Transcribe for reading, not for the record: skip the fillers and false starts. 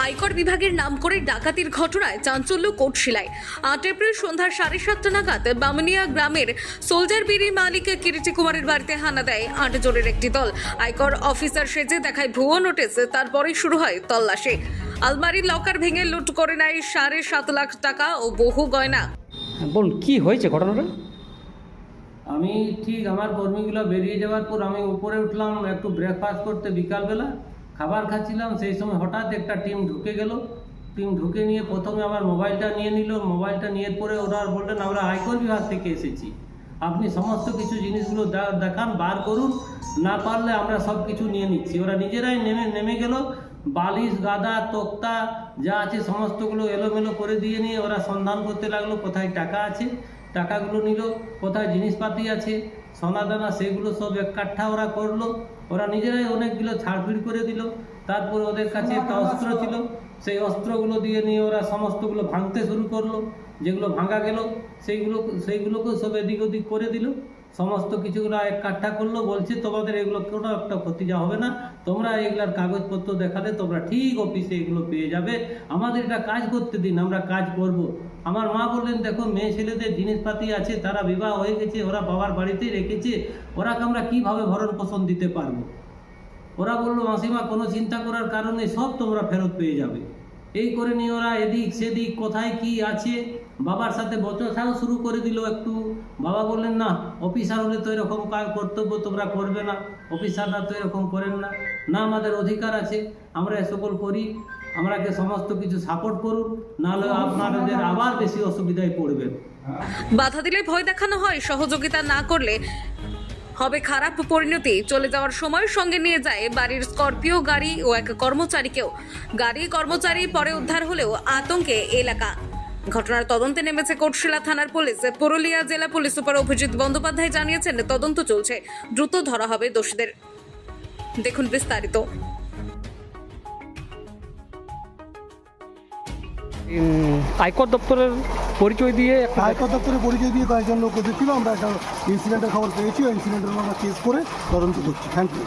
আয়কর বিভাগের নাম করে ডাকাতির ঘটনায় চাঞ্চল্য কোটশিলায়। ৮ এপ্রিল সন্ধ্যা 7:30 নাগাদ বামুনিয়া গ্রামের সোলজার বিড়ি মালিক কিরিটি কুমারের বাড়িতে হানা দেয় ৮ জনের একটি দল। আয়কর অফিসার সেজে দেখায় ভুয়ো নোটিশ, তারপরে শুরু হয় তল্লাশি। আলমারির লকার ভেঙে লুট করে নেয় 7.5 লাখ টাকা ও বহু গয়না। বলুন কি হয়েছে ঘটনাটা? আমি ঠিক আমার কর্মীগুলো বেরিয়ে যাওয়ার পর আমি উপরে উঠলাম একটু ব্রেকফাস্ট করতে, বিকালবেলা খাবার খাচ্ছিলাম। সেই সময় হঠাৎ একটা টিম ঢুকে গেল। টিম ঢুকে নিয়ে প্রথমে আমার মোবাইলটা নিয়ে নিল। মোবাইলটা নিয়ে পরে ওরা বললেন আমরা আয়কর বিভাগ থেকে এসেছি, আপনি সমস্ত কিছু জিনিসগুলো দেখান, বার করুন, না পারলে আমরা সব কিছু নিয়ে নিচ্ছি। ওরা নিজেরাই নেমে গেল। বালিশ, গাদা, তক্তা যা আছে সমস্তগুলো এলোমেলো করে দিয়ে নিয়ে ওরা সন্ধান করতে লাগলো কোথায় টাকা আছে। টাকাগুলো নিল, কোথায় জিনিসপাতি আছে, সোনাদানা, সেগুলো সব এক কাঠা ওরা করলো। ওরা নিজেরাই অনেকগুলো ছাড়ফিড় করে দিল। তারপর ওদের কাছে একটা অস্ত্র ছিল, সেই অস্ত্রগুলো দিয়ে নিয়ে ওরা সমস্তগুলো ভাঙতে শুরু করলো। যেগুলো ভাঙা গেল সেইগুলোকেও সব এদিক ওদিক করে দিল। সমস্ত কিছুগুলো এক কাঠা করলো। বলছে তোমাদের এগুলো কোনো একটা ক্ষতি যা হবে না, তোমরা এগুলার কাগজপত্র দেখালে তোমরা ঠিক অফিসে এগুলো পেয়ে যাবে, আমাদের এটা কাজ করতে দিন, আমরা কাজ করব। আমার মা বললেন দেখো মেয়ে ছেলেদের জিনিসপাতি আছে, তারা বিবাহ হয়ে গেছে, ওরা বাবার বাড়িতেই রেখেছে, ওরাকে আমরা কীভাবে ভরণ পোষণ দিতে পারবো। ওরা বললো মাসিমা কোনো চিন্তা করার কারণে সব তোমরা ফেরত পেয়ে যাবে। এই করে নিয়ে ওরা এদিক সেদিক কোথায় কি আছে বাবার সাথে বচসাও শুরু করে দিল একটু। বাবা বললেন না, অফিসার হলে তো এরকম কর্তব্য তোমরা করবে না, অফিসাররা তো এরকম করেন না, না আমাদের অধিকার আছে, আমরা এ সকল করি, আমরাকে সমস্ত কিছু সাপোর্ট করুন, নাহলে আপনাদের আবার বেশি অসুবিধায় পড়বেন। বাধা দিলে ভয় দেখানো হয়, সহযোগিতা না করলে হবে খারাপ পরিণতি। চলে যাওয়ার সময় সঙ্গে নিয়ে যায় বাড়ির স্করপিও গাড়ি ও এক কর্মচারীকেও। গাড়ি কর্মচারী পরে উদ্ধার হলেও আতঙ্কে এলাকা। ঘটনার তদন্তে নেমেছে কোটশিলা থানার পুলিশ। পুরুলিয়া জেলা পুলিশ সুপার অভিজিৎ বন্দ্যোপাধ্যায় জানিয়েছেন তদন্ত চলছে, দ্রুত ধরা হবে দোষীদের। দেখুন বিস্তারিত। আয়কর দপ্তরের পরিচয় দিয়ে আয়কর দপ্তরের পরিচয় দিয়ে কয়েকজন লোক এসেছিল। আমরা একটা ইনসিডেন্টের খবর পেয়েছি, ওই ইনসিডেন্টের আমরা কেস করে তদন্ত করছি। Thank you.